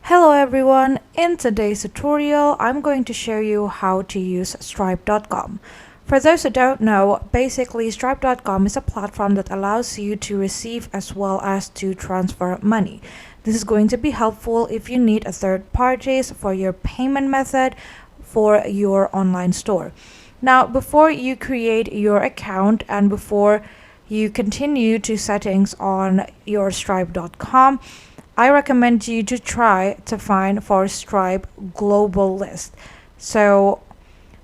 Hello everyone, in today's tutorial I'm going to show you how to use Stripe.com. For those who don't know, basically Stripe.com is a platform that allows you to receive as well as to transfer money. This is going to be helpful if you need a third parties for your payment method for your online store. Now, before you create your account and before you continue to settings on your Stripe.com, I recommend you to try to find for Stripe global list. So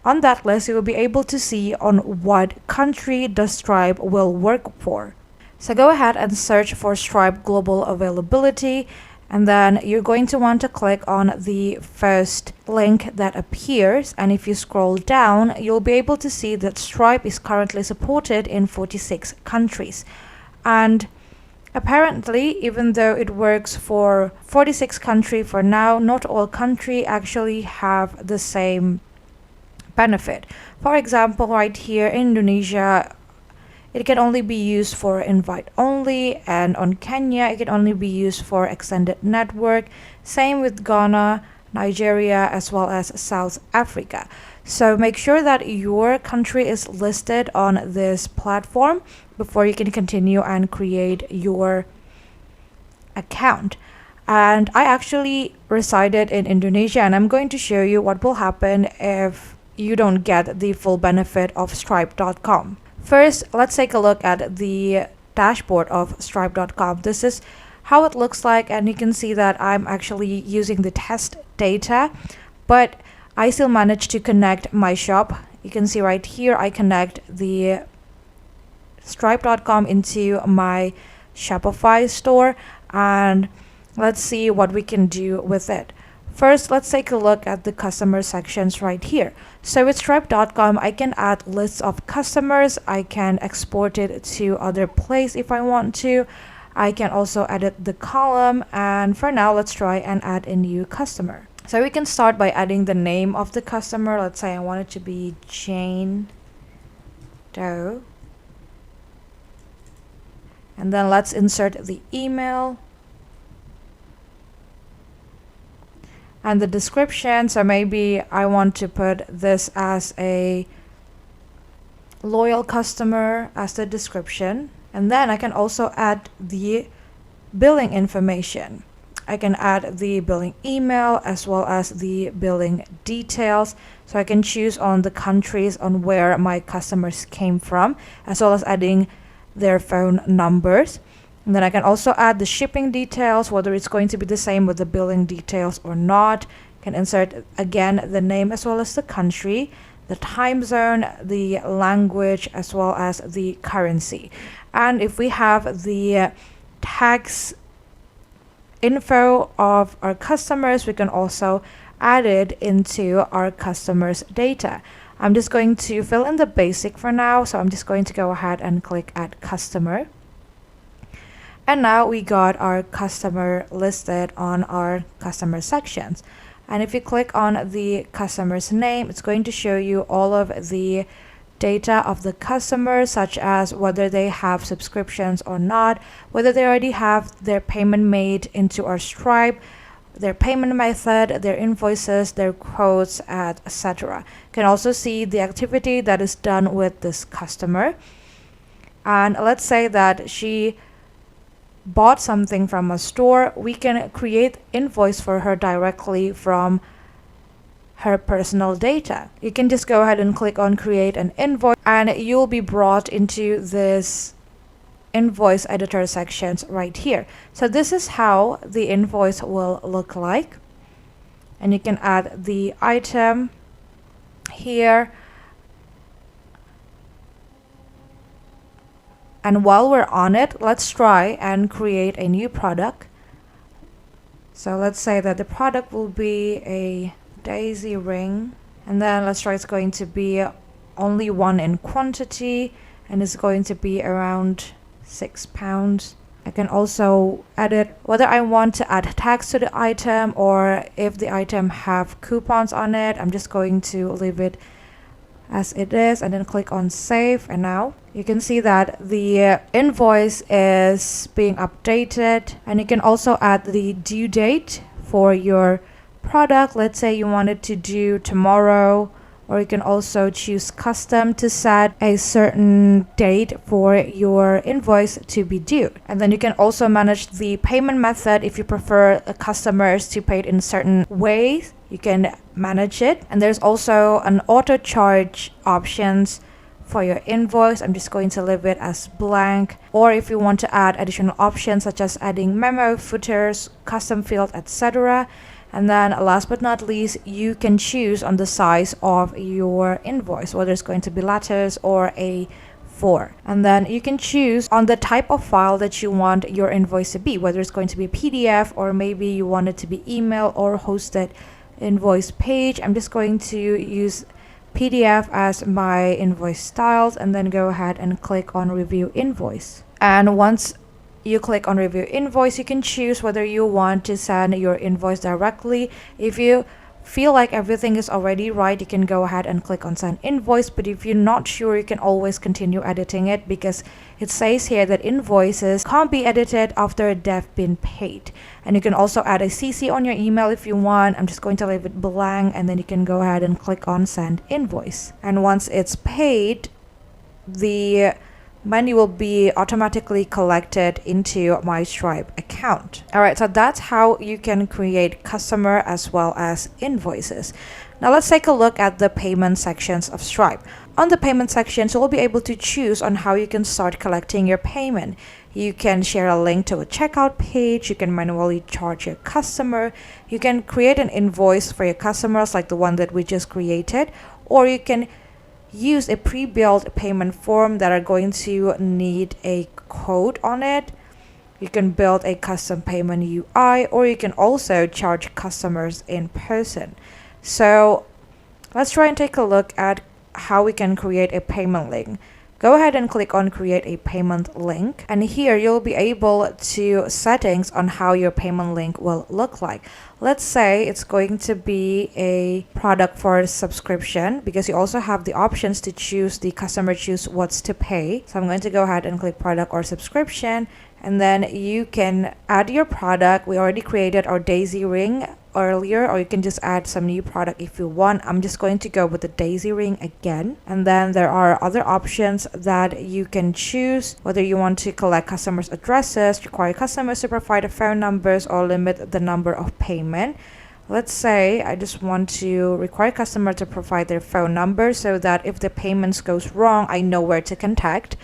on that list, you will be able to see on what country the Stripe will work for. So go ahead and search for Stripe global availability, and then you're going to want to click on the first link that appears. And if you scroll down, you'll be able to see that Stripe is currently supported in 46 countries. And apparently, even though it works for 46 countries for now, not all countries actually have the same benefit. For example, right here in Indonesia, it can only be used for invite only, and on Kenya, it can only be used for extended network. Same with Ghana, Nigeria, as well as South Africa. So make sure that your country is listed on this platform before you can continue and create your account. And I actually resided in Indonesia, and I'm going to show you what will happen if you don't get the full benefit of Stripe.com. First, let's take a look at the dashboard of Stripe.com. This is how it looks like, and you can see that I'm actually using the test data, but I still managed to connect my shop. You can see right here, I connect the Stripe.com into my Shopify store, and let's see what we can do with it. First, let's take a look at the customer sections right here. So with Stripe.com, I can add lists of customers. I can export it to other place if I want to. I can also edit the column, and for now, let's try and add a new customer. So we can start by adding the name of the customer. Let's say I want it to be Jane Doe. And then let's insert the email and the description. So maybe I want to put this as a loyal customer as the description. And then I can also add the billing information. I can add the billing email as well as the billing details. So I can choose on the countries on where my customers came from, as well as adding their phone numbers. And then I can also add the shipping details, whether it's going to be the same with the billing details or not. I can insert again the name as well as the country, the time zone, the language, as well as the currency. And if we have the tax info of our customers, we can also add it into our customers' data. I'm just going to fill in the basic for now, so I'm just going to go ahead and click add customer. And now we got our customer listed on our customer sections. And if you click on the customer's name, it's going to show you all of the data of the customer, such as whether they have subscriptions or not, whether they already have their payment made into our Stripe, their payment method, their invoices, their quotes, etc. You can also see the activity that is done with this customer. And let's say that she bought something from a store, we can create invoice for her directly from her personal data. You can just go ahead and click on create an invoice, and you'll be brought into this invoice editor sections right here. So this is how the invoice will look like, and you can add the item here. And while we're on it, let's try and create a new product. So let's say that the product will be a daisy ring, and then let's try it's going to be only one in quantity, and it's going to be around £6. I can also edit whether I want to add tags to the item or if the item have coupons on it. I'm just going to leave it as it is, and then click on save. And now you can see that the invoice is being updated, and you can also add the due date for your product. Let's say you wanted to do tomorrow, or you can also choose custom to set a certain date for your invoice to be due. And then you can also manage the payment method. If you prefer customers to pay it in certain ways, you can manage it. And there's also an auto charge options for your invoice. I'm just going to leave it as blank. Or if you want to add additional options such as adding memo, footers, custom field, etc. And then last but not least, you can choose on the size of your invoice, whether it's going to be letters or A4. And then you can choose on the type of file that you want your invoice to be, whether it's going to be a PDF or maybe you want it to be email or hosted invoice page. I'm just going to use PDF as my invoice styles and then go ahead and click on review invoice. And once you click on review invoice, you can choose whether you want to send your invoice directly. If you feel like everything is already right, you can go ahead and click on send invoice. But if you're not sure, you can always continue editing it, because it says here that invoices can't be edited after they've been paid. And you can also add a CC on your email if you want. I'm just going to leave it blank, and then you can go ahead and click on send invoice. And once it's paid, the money will be automatically collected into my Stripe account. Alright, so that's how you can create customer as well as invoices. Now let's take a look at the payment sections of Stripe. On the payment sections, you'll be able to choose on how you can start collecting your payment. You can share a link to a checkout page, you can manually charge your customer, you can create an invoice for your customers like the one that we just created, or you can use a pre-built payment form that are going to need a code on it. You can build a custom payment UI, or you can also charge customers in person. So let's try and take a look at how we can create a payment link. Go ahead and click on create a payment link, and here you'll be able to settings on how your payment link will look like. Let's say it's going to be a product for subscription, because you also have the options to choose, the customer choose what's to pay. So I'm going to go ahead and click product or subscription, and then you can add your product. We already created our daisy ring earlier, or you can just add some new product if you want. I'm just going to go with the daisy ring again. And then there are other options that you can choose, whether you want to collect customers' addresses, require customers to provide their phone numbers, or limit the number of payment. Let's say I just want to require customer to provide their phone number so that if the payments goes wrong, I know where to contact.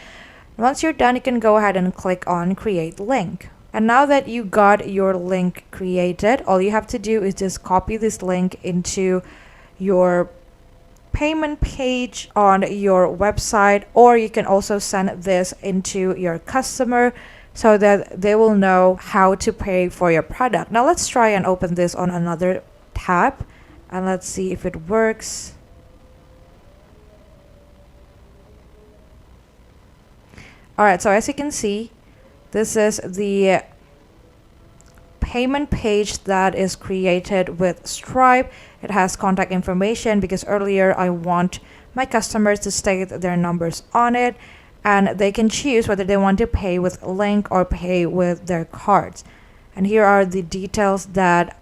Once you're done, you can go ahead and click on create link. And now that you got your link created, all you have to do is just copy this link into your payment page on your website, or you can also send this into your customer so that they will know how to pay for your product. Now let's try and open this on another tab, and let's see if it works. Alright, so as you can see, this is the payment page that is created with Stripe. It has contact information because earlier I want my customers to state their numbers on it, and they can choose whether they want to pay with a link or pay with their cards. And here are the details that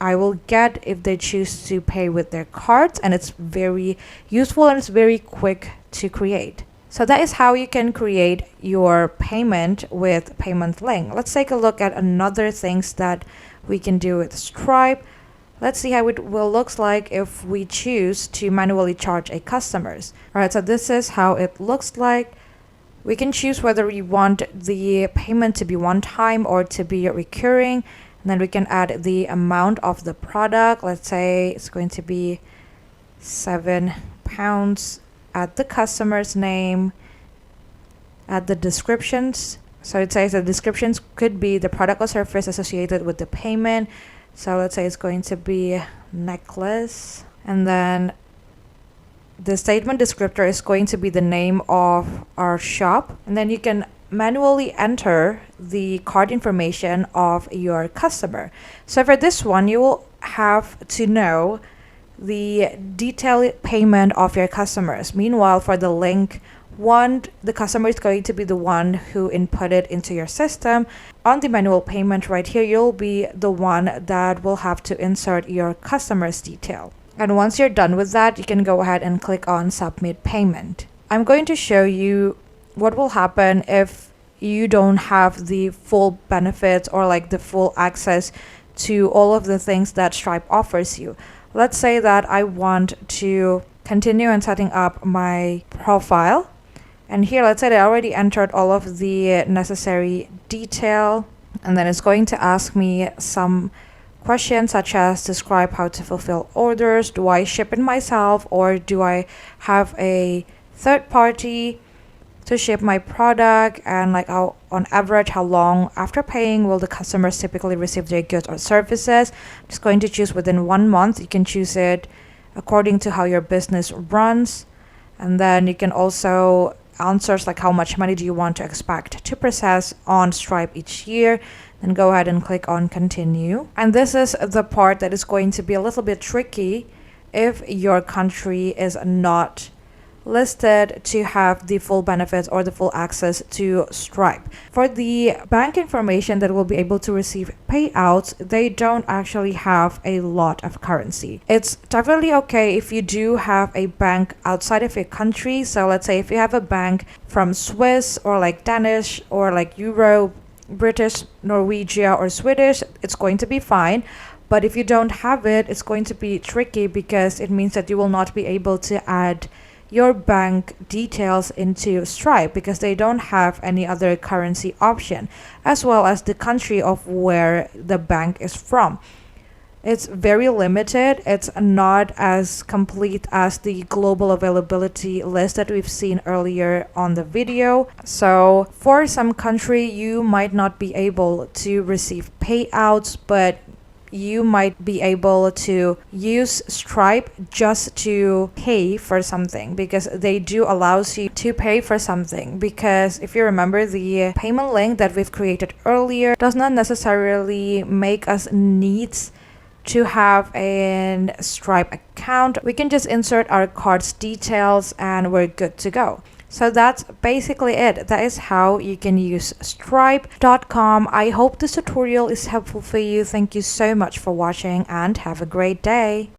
I will get if they choose to pay with their cards, and it's very useful and it's very quick to create. So that is how you can create your payment with payment link. Let's take a look at another things that we can do with Stripe. Let's see how it will looks like if we choose to manually charge a customers. Alright, so this is how it looks like. We can choose whether we want the payment to be one time or to be recurring. And then we can add the amount of the product. Let's say it's going to be £7. Add the customer's name, add the descriptions. So it says the descriptions could be the product or service associated with the payment. So let's say it's going to be necklace, and then the statement descriptor is going to be the name of our shop, and then you can manually enter the card information of your customer. So for this one, you will have to know the detailed payment of your customers. Meanwhile, for the link the customer is going to be the one who input it into your system. On the manual payment right here, you'll be the one that will have to insert your customer's detail. And once you're done with that, you can go ahead and click on submit payment. I'm going to show you what will happen if you don't have the full benefits or like the full access to all of the things that Stripe offers you. Let's say that I want to continue on setting up my profile. And here, let's say that I already entered all of the necessary detail. And then it's going to ask me some questions such as describe how to fulfill orders. Do I ship it myself, or do I have a third party to ship my product? And like how, on average, how long after paying will the customers typically receive their goods or services? I'm just going to choose within 1 month. You can choose it according to how your business runs. And then you can also answers like how much money do you want to expect to process on Stripe each year. Then go ahead and click on continue. And this is the part that is going to be a little bit tricky if your country is not listed to have the full benefits or the full access to Stripe. For the bank information that will be able to receive payouts, they don't actually have a lot of currency. It's definitely okay if you do have a bank outside of your country. So let's say if you have a bank from Swiss or like Danish or like Euro, British, Norwegian or Swedish, it's going to be fine. But if you don't have it, it's going to be tricky because it means that you will not be able to add your bank details into Stripe because they don't have any other currency option, as well as the country of where the bank is from. It's very limited. It's not as complete as the global availability list that we've seen earlier on the video. So for some country, you might not be able to receive payouts, but you might be able to use Stripe just to pay for something, because they do allows you to pay for something. Because if you remember, the payment link that we've created earlier does not necessarily make us needs to have a Stripe account. We can just insert our card's details and we're good to go. So that's basically it. That is how you can use Stripe.com. I hope this tutorial is helpful for you. Thank you so much for watching and have a great day.